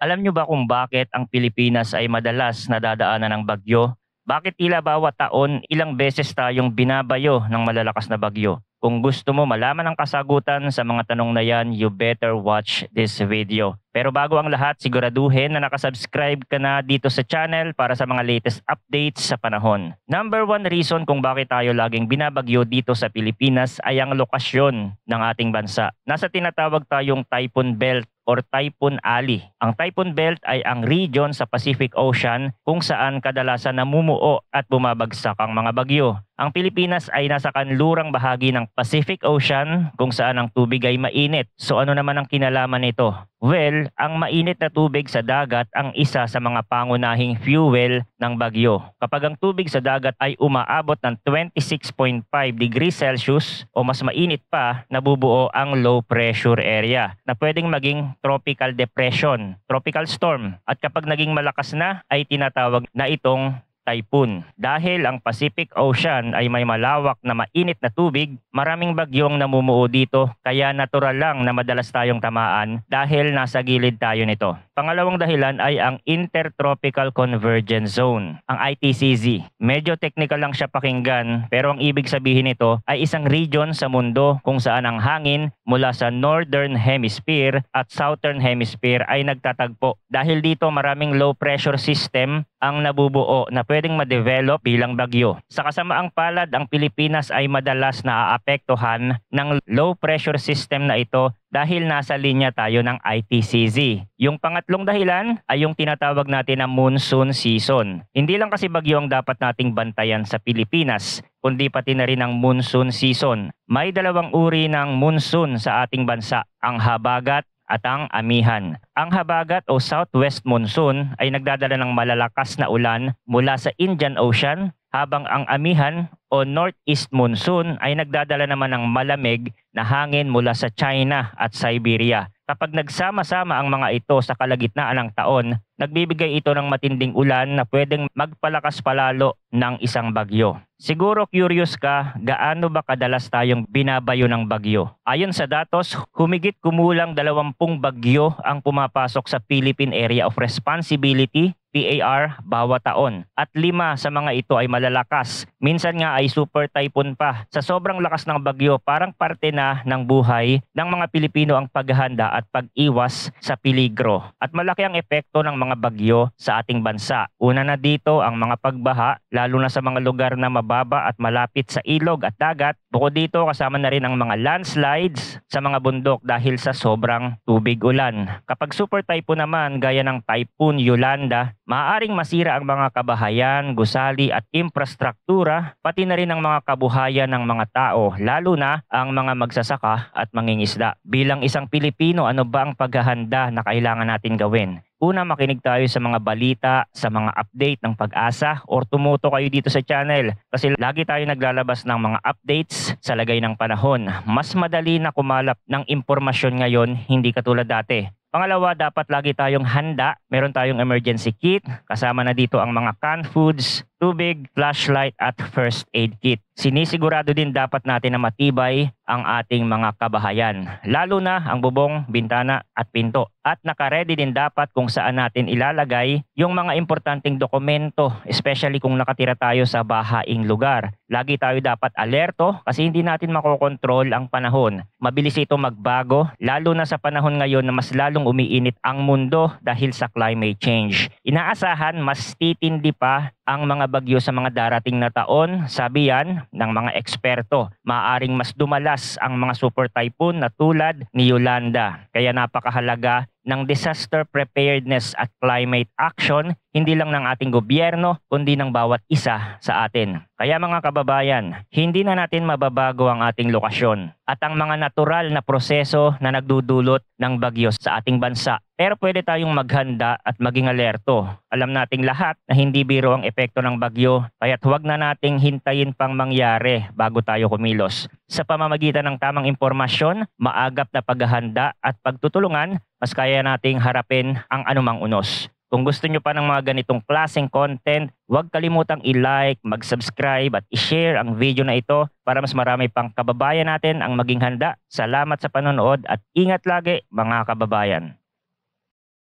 Alam niyo ba kung bakit ang Pilipinas ay madalas nadadaanan ng bagyo? Bakit tila bawat taon ilang beses tayong binabayo ng malalakas na bagyo? Kung gusto mo malaman ang kasagutan sa mga tanong na yan, you better watch this video. Pero bago ang lahat, siguraduhin na nakasubscribe ka na dito sa channel para sa mga latest updates sa panahon. Number one reason kung bakit tayo laging binabagyo dito sa Pilipinas ay ang lokasyon ng ating bansa. Nasa tinatawag tayong Typhoon Belt or Typhoon Alley. Ang Typhoon Belt ay ang region sa Pacific Ocean kung saan kadalasan namumuo at bumabagsak ang mga bagyo. Ang Pilipinas ay nasa kanlurang bahagi ng Pacific Ocean kung saan ang tubig ay mainit. So ano naman ang kinalaman nito? Well, ang mainit na tubig sa dagat ang isa sa mga pangunahing fuel ng bagyo. Kapag ang tubig sa dagat ay umaabot ng 26.5 degrees Celsius o mas mainit pa, nabubuo ang low pressure area na pwedeng maging tropical depression, tropical storm. At kapag naging malakas na, ay tinatawag na itong typhoon. Dahil ang Pacific Ocean ay may malawak na mainit na tubig, maraming bagyong namumuo dito kaya natural lang na madalas tayong tamaan dahil nasa gilid tayo nito. Pangalawang dahilan ay ang Intertropical Convergence Zone, ang ITCZ. Medyo technical lang siya pakinggan pero ang ibig sabihin nito ay isang region sa mundo kung saan ang hangin mula sa Northern Hemisphere at Southern Hemisphere ay nagtatagpo. Dahil dito maraming low pressure system ang nabubuo na pwedeng ma-develop bilang bagyo. Sa kasamaang palad, ang Pilipinas ay madalas naaapektuhan ng low pressure system na ito dahil nasa linya tayo ng ITCZ. Yung pangatlong dahilan ay yung tinatawag natin na monsoon season. Hindi lang kasi bagyo ang dapat nating bantayan sa Pilipinas, kundi pati na rin ang monsoon season. May dalawang uri ng monsoon sa ating bansa, ang habagat at ang amihan. Ang habagat o southwest monsoon ay nagdadala ng malalakas na ulan mula sa Indian Ocean, habang ang amihan o northeast monsoon ay nagdadala naman ng malamig na hangin mula sa China at Siberia. Kapag nagsama-sama ang mga ito sa kalagitnaan ng taon, nagbibigay ito ng matinding ulan na pwedeng magpalakas palalo ng isang bagyo. Siguro curious ka, gaano ba kadalas tayong binabayo ng bagyo? Ayon sa datos, humigit kumulang 20 bagyo ang pumapasok sa Philippine Area of Responsibility PAR bawat taon. At 5 sa mga ito ay malalakas. Minsan nga ay super typhoon pa. Sa sobrang lakas ng bagyo, parang parte na ng buhay ng mga Pilipino ang paghahanda at pag-iwas sa peligro. At malaki ang epekto ng mga bagyo sa ating bansa. Una na dito ang mga pagbaha, lalo na sa mga lugar na mababa at malapit sa ilog at dagat. Bukod dito, kasama na rin ang mga landslides sa mga bundok dahil sa sobrang tubig ulan. Kapag super typhoon naman, gaya ng Typhoon Yolanda, maaaring masira ang mga kabahayan, gusali at infrastruktura, pati na rin ang mga kabuhayan ng mga tao, lalo na ang mga magsasaka at mangingisda. Bilang isang Pilipino, ano ba ang paghahanda na kailangan natin gawin? Una, makinig tayo sa mga balita, sa mga update ng Pag-asa or tumuto kayo dito sa channel kasi lagi tayo naglalabas ng mga updates sa lagay ng panahon. Mas madali na kumalap ng impormasyon ngayon, hindi katulad dati. Pangalawa, dapat lagi tayong handa. Meron tayong emergency kit. Kasama na dito ang mga canned foods, tubig, flashlight at first aid kit. Sinisigurado din dapat natin na matibay ang ating mga kabahayan. Lalo na ang bubong, bintana at pinto. At nakaredy din dapat kung saan natin ilalagay yung mga importanteng dokumento, especially kung nakatira tayo sa bahaing lugar. Lagi tayo dapat alerto kasi hindi natin makokontrol ang panahon. Mabilis ito magbago, lalo na sa panahon ngayon na mas lalong umiinit ang mundo dahil sa climate change. Inaasahan mas titindi pa ang mga bagyo sa mga darating na taon, sabi yan ng mga eksperto. Maaaring mas dumalas ang mga super typhoon na tulad ni Yolanda. Kaya napakahalaga ng disaster preparedness at climate action, hindi lang ng ating gobyerno, kundi ng bawat isa sa atin. Kaya mga kababayan, hindi na natin mababago ang ating lokasyon at ang mga natural na proseso na nagdudulot ng bagyo sa ating bansa. Pero pwede tayong maghanda at maging alerto. Alam nating lahat na hindi biro ang epekto ng bagyo, kaya't huwag na nating hintayin pang mangyari bago tayo kumilos. Sa pamamagitan ng tamang impormasyon, maagap na paghahanda at pagtutulungan, mas kaya nating harapin ang anumang unos. Kung gusto nyo pa ng mga ganitong klaseng content, huwag kalimutang i-like, mag-subscribe at i-share ang video na ito para mas marami pang kababayan natin ang maging handa. Salamat sa panonood at ingat lagi mga kababayan.